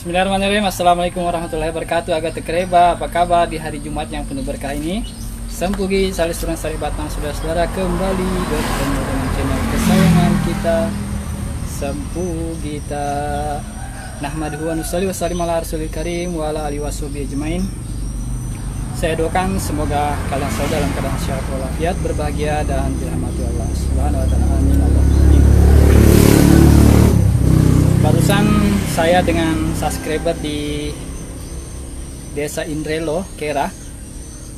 Bismillahirrahmanirrahim. Assalamualaikum warahmatullahi wabarakatuh. Agak tekreba, apa kabar di hari Jumat yang penuh berkah ini? Sempugi Salisturan Sari Batang, saudara-saudara, kembali bertemu dengan channel kesayangan kita, Sempugita. Nahmaduhu wa nusalli wa sallim ala rasulil karim wa ala alihi washabihi ajmain. Saya doakan semoga kalian selalu dalam keadaan sehat walafiat, berbahagia dan dirahmati Allah Subhanahu wa taala. Amin. Barusan saya dengan subscriber di Desa Indrelo, Kera,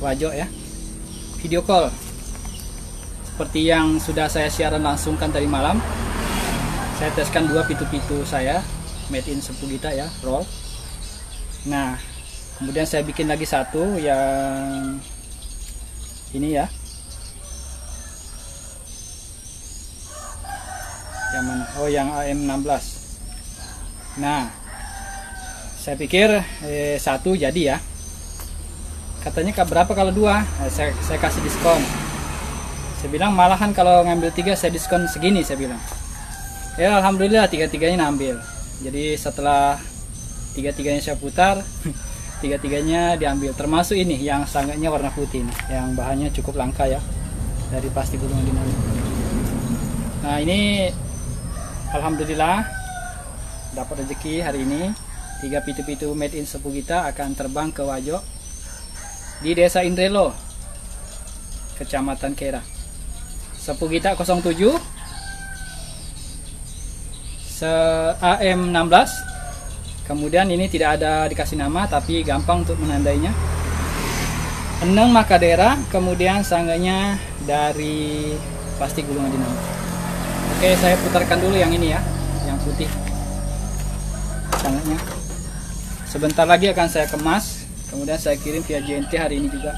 Wajo ya, video call. Seperti yang sudah saya siaran langsungkan tadi malam, saya teskan dua pitu-pitu saya, made in Sempugita ya, roll. Nah, kemudian saya bikin lagi satu yang ini ya. Yang mana? Oh, yang AM16. Nah, saya pikir satu jadi ya. Katanya berapa kalau dua? Saya kasih diskon. Saya bilang malahan kalau ngambil tiga saya diskon segini, saya bilang. Ya alhamdulillah tiga-tiganya ngambil. Jadi setelah tiga-tiganya saya putar, tiga-tiganya diambil. Termasuk ini yang sangatnya warna putih nih, yang bahannya cukup langka ya, dari pasti gulungan dinamik. Nah ini alhamdulillah dapat rezeki hari ini. 3 pitu-pitu made in Sempugita akan terbang ke Wajo di Desa Indrelo, Kecamatan Kera. Sempugita 07 AM16. Kemudian ini tidak ada dikasih nama tapi gampang untuk menandainya. Eneng Makadera, kemudian sangganya dari pasti gulungan dinamik. Oke, saya putarkan dulu yang ini ya, yang putih. Sangatnya sebentar lagi akan saya kemas, kemudian saya kirim via JNT hari ini juga.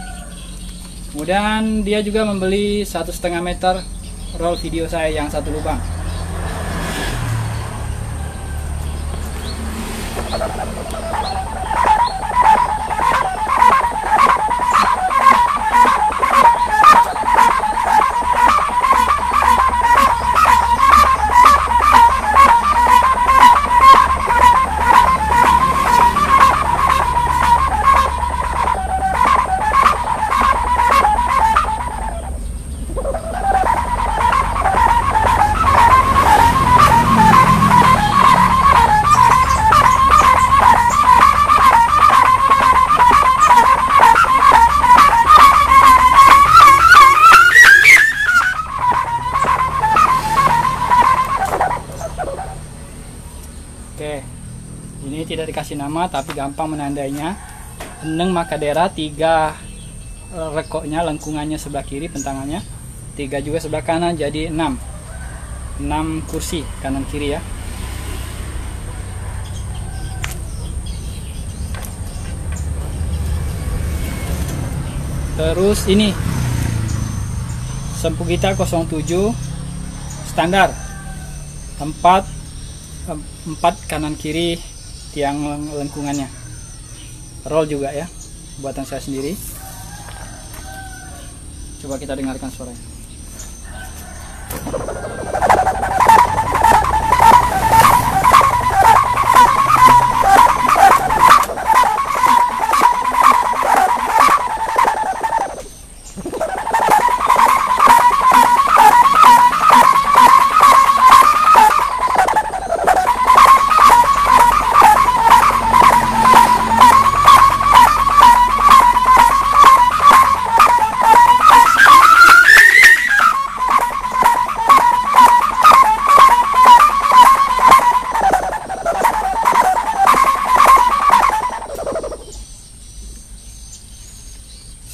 Kemudian dia juga membeli 1,5 meter roll video saya yang satu lubang. Oke, ini tidak dikasih nama tapi gampang menandainya. Eneng Makadera, 3 rekoknya, lengkungannya sebelah kiri, pentangannya 3 juga sebelah kanan, jadi 6 kursi kanan kiri ya. Terus ini Sempugita 07 standar 4 kanan kiri tiang lengkungannya, roll juga ya, buatan saya sendiri. Coba kita dengarkan suaranya.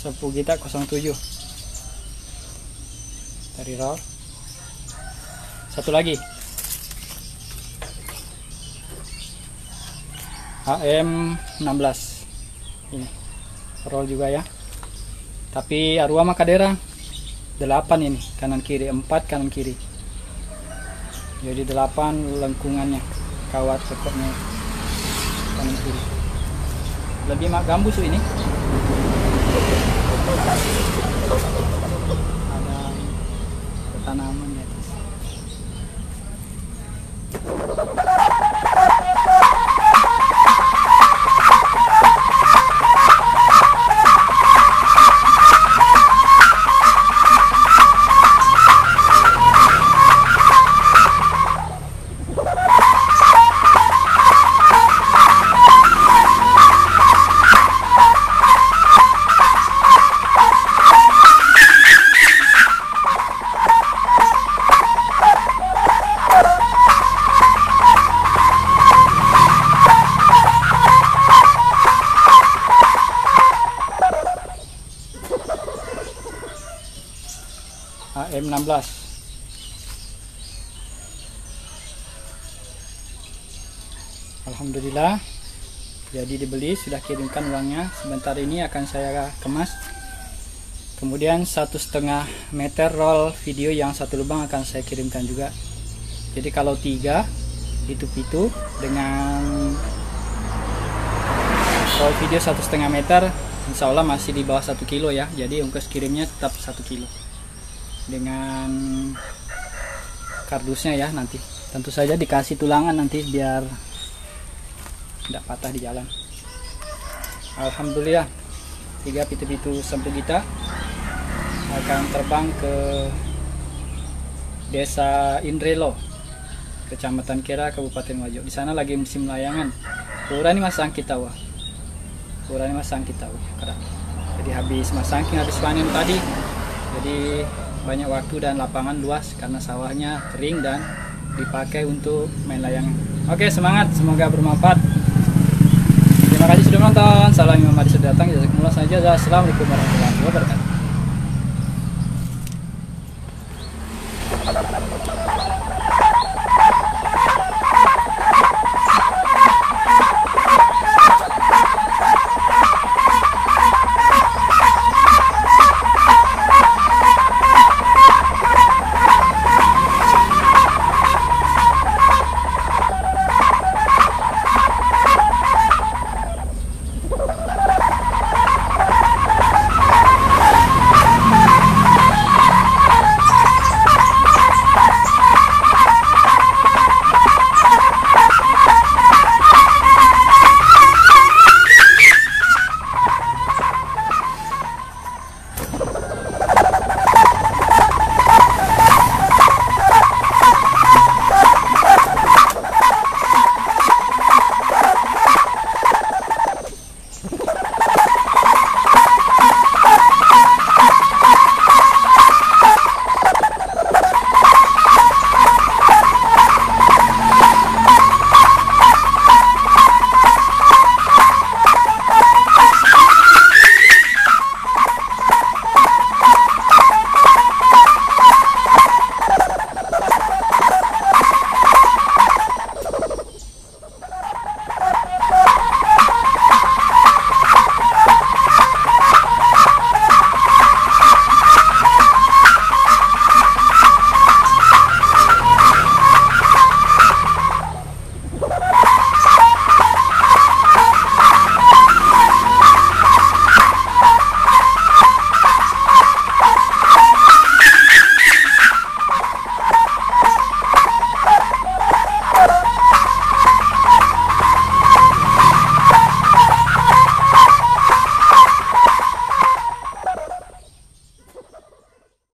Sempugita 07 dari roll. Satu lagi AM16 ini roll juga ya, tapi Arua Makadera 8 ini kanan kiri, 4 kanan kiri, jadi 8 lengkungannya, kawat pokoknya kanan kiri. Lebih mak gambus ini. Ada tanaman di atas. AM16. Alhamdulillah jadi dibeli, sudah kirimkan uangnya. Sebentar ini akan saya kemas. Kemudian 1,5 meter roll video yang 1 lubang akan saya kirimkan juga. Jadi kalau 3 itu pitu dengan roll video 1,5 meter, insya Allah masih di bawah 1 kilo ya. Jadi ongkos kirimnya tetap 1 kilo dengan kardusnya ya. Nanti tentu saja dikasih tulangan nanti biar tidak patah di jalan. Alhamdulillah 3 pitu-pitu sampul kita akan terbang ke Desa Indrelo, Kecamatan Kera, Kabupaten Wajo. Di sana lagi musim layangan. Kurang masang kita wah. Kurang masang kita wah. Jadi habis masangking, habis panen tadi. Jadi banyak waktu dan lapangan luas karena sawahnya kering dan dipakai untuk main layangan. Oke, semangat, semoga bermanfaat. Terima kasih sudah menonton. Salam Imam Mahdi sudah datang. Jazakumullah saja. Assalamualaikum warahmatullahi wabarakatuh.